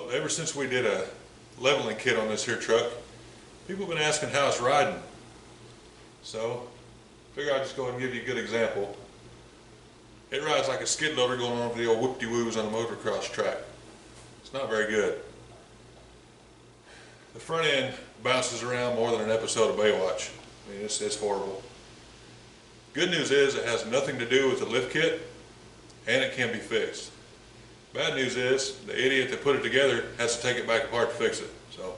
Well, ever since we did a leveling kit on this here truck, people have been asking how it's riding. So, I figure I'll just go ahead and give you a good example. It rides like a skid loader going on over the old whoop-de-woos on a motocross track. It's not very good. The front end bounces around more than an episode of Baywatch. I mean, it's horrible. Good news is it has nothing to do with the lift kit, and it can be fixed. Bad news is the idiot that put it together has to take it back apart to fix it. So,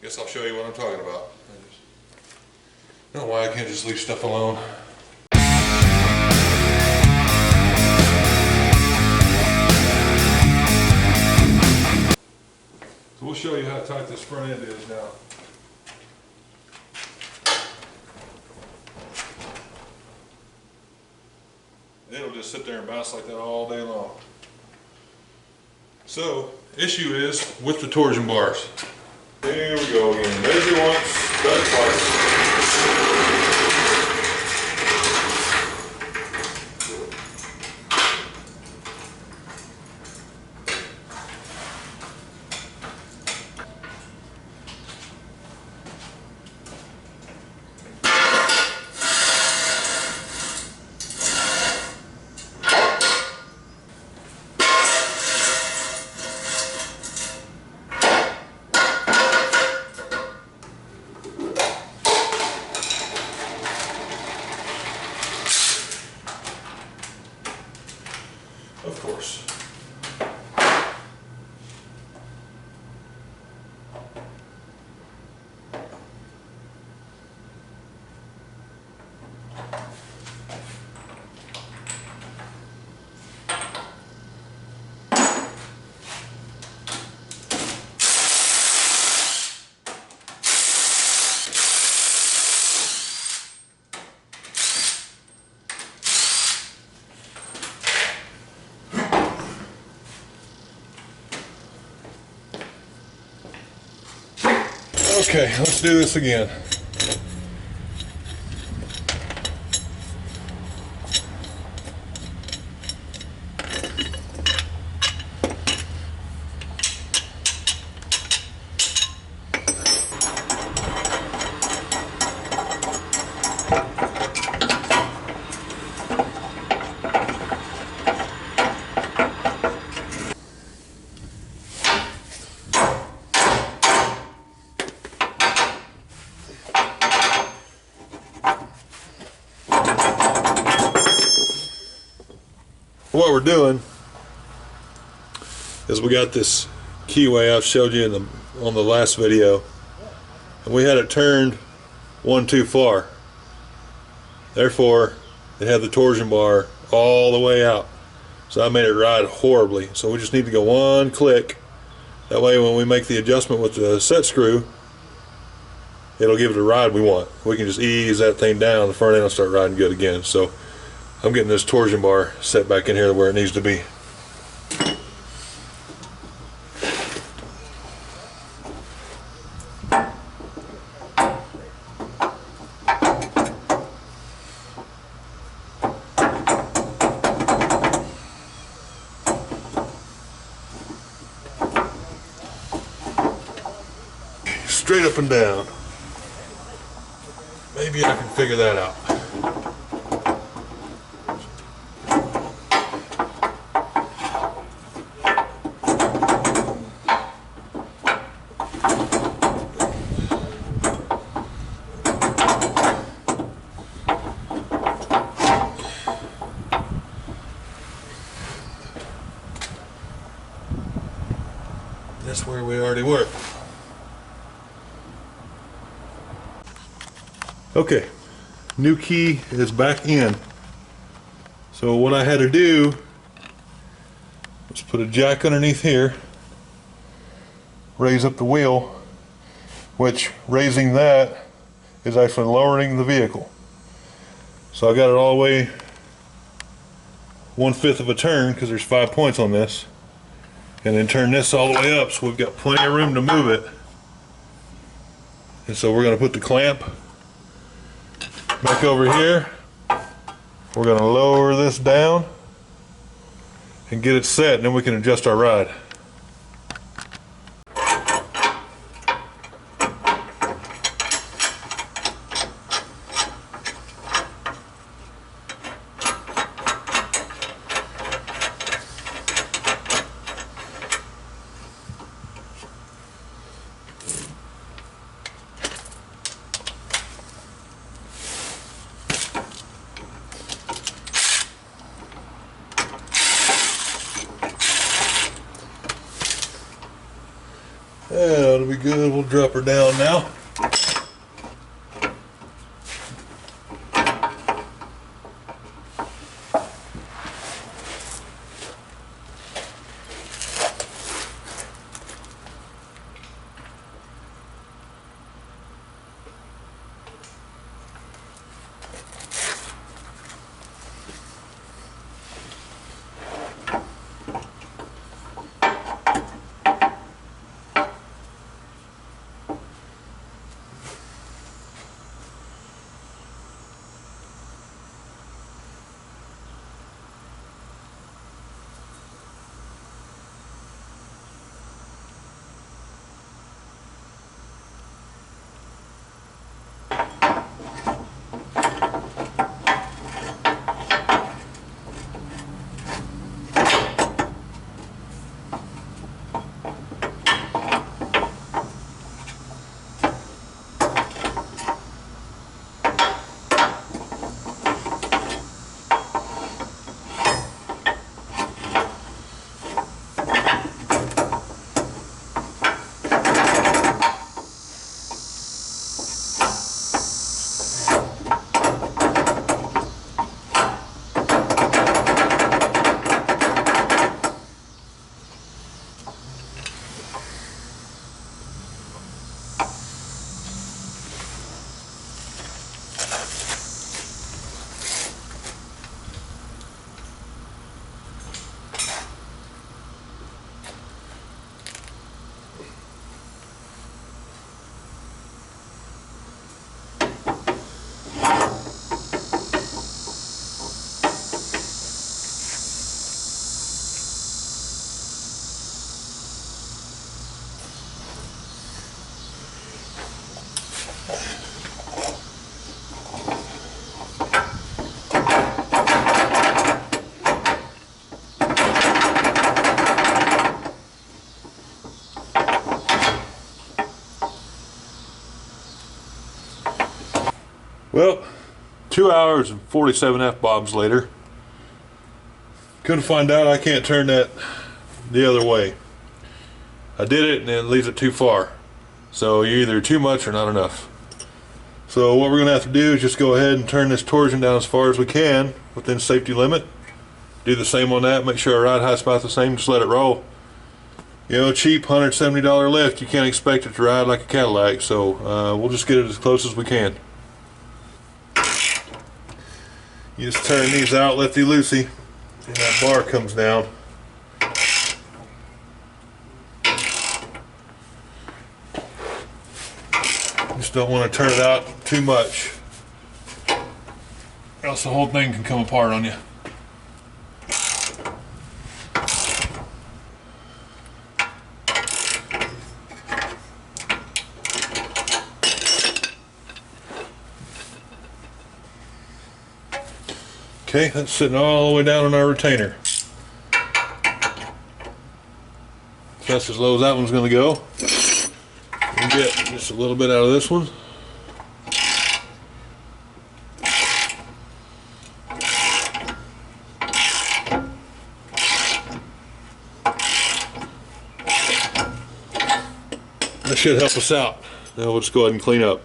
guess I'll show you what I'm talking about. I don't know why I can't just leave stuff alone. So we'll show you how tight this front end is now. It'll just sit there and bounce like that all day long. So, issue is with the torsion bars. Here we go again. Measure once, cut twice. Of course. Okay, let's do this again. What we're doing is we got this keyway I've showed you on the last video, and we had it turned one too far. Therefore, it had the torsion bar all the way out. So I made it ride horribly. So we just need to go one click. That way when we make the adjustment with the set screw, it'll give it the ride we want. We can just ease that thing down, the front end will start riding good again. So I'm getting this torsion bar set back in here where it needs to be. Straight up and down. Maybe I can figure that out. That's where we already were. Okay, new key is back in. So what I had to do was put a jack underneath here, raise up the wheel, which raising that is actually lowering the vehicle. So I got it all the way 1/5 of a turn because there's 5 points on this. And then turn this all the way up so we've got plenty of room to move it. And so we're going to put the clamp back over here. We're going to lower this down and get it set, and then we can adjust our ride. That ought to be good. We'll drop her down now. Well, 2 hours and 47 F-bombs later, couldn't find out I can't turn that the other way. I did it and it leaves it too far. So you're either too much or not enough. So what we're going to have to do is just go ahead and turn this torsion down as far as we can within safety limit. Do the same on that, make sure our ride height's about the same, just let it roll. You know, cheap $170 lift, you can't expect it to ride like a Cadillac, so we'll just get it as close as we can. You just turn these out lefty-loosey, and that bar comes down. Just don't want to turn it out too much, or else the whole thing can come apart on you. Okay, that's sitting all the way down on our retainer. That's as low as that one's going to go. We'll get just a little bit out of this one. That should help us out. Now we'll just go ahead and clean up.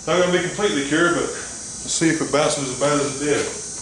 Not going to be completely cured, but let's see if it bounces as bad as it did.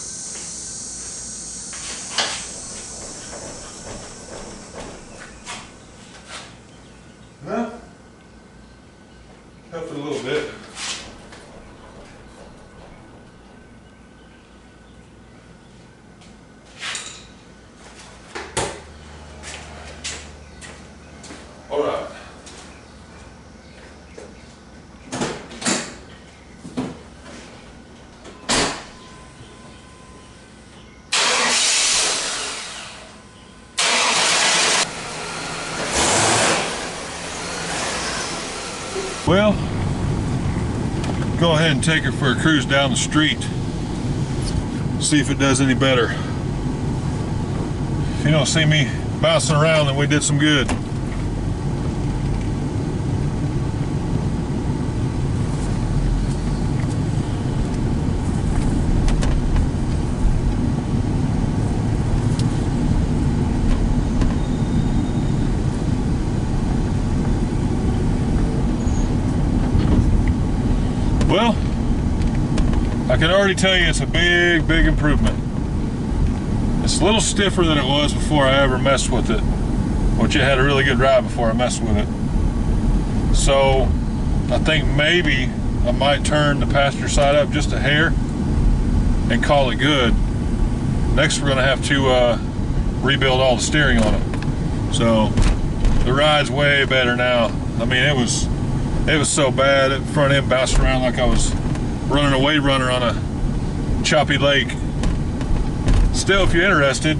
Well, go ahead and take her for a cruise down the street. See if it does any better. If you don't see me bouncing around, then we did some good. Well, I can already tell you it's a big, big improvement. It's a little stiffer than it was before I ever messed with it, which it had a really good ride before I messed with it. So I think maybe I might turn the passenger side up just a hair and call it good. Next we're gonna have to rebuild all the steering on it. So the ride's way better now. I mean, it was so bad. The front end bounced around like I was running a wave runner on a choppy lake. Still, if you're interested,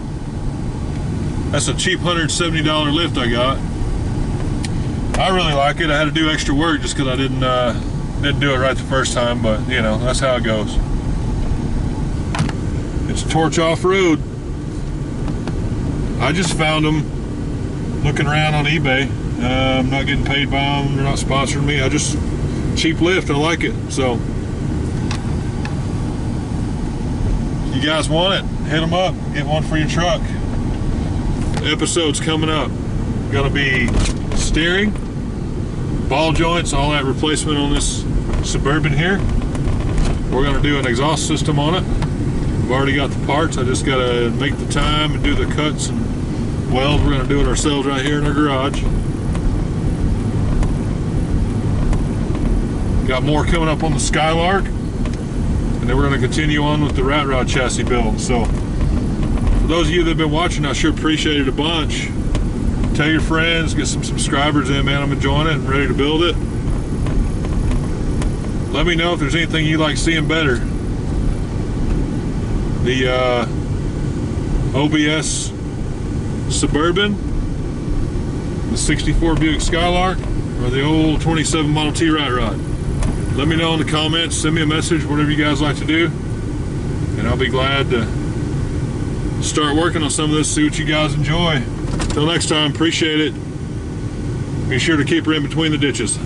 that's a cheap $170 lift I got. I really like it. I had to do extra work just because I didn't do it right the first time, but you know, that's how it goes. It's Torch Off-Road. I just found them looking around on eBay. I'm not getting paid by them. They're not sponsoring me. I just cheap lift. I like it. So you guys want it, hit them up. Get one for your truck. Episodes coming up. Gonna be steering, ball joints, all that replacement on this Suburban here. We're gonna do an exhaust system on it. We've already got the parts. I just gotta make the time and do the cuts and weld. We're gonna do it ourselves right here in our garage. Got more coming up on the Skylark, and then we're going to continue on with the rat rod chassis build. So for those of you that have been watching, I sure appreciate it a bunch. Tell your friends, get some subscribers in, man. I'm enjoying it and ready to build it. Let me know if there's anything you like seeing better. The OBS Suburban, the 64 Buick Skylark, or the old 27 Model T rat rod. Let me know in the comments, send me a message, whatever you guys like to do, and I'll be glad to start working on some of this, see what you guys enjoy. Till next time, appreciate it. Be sure to keep her in between the ditches.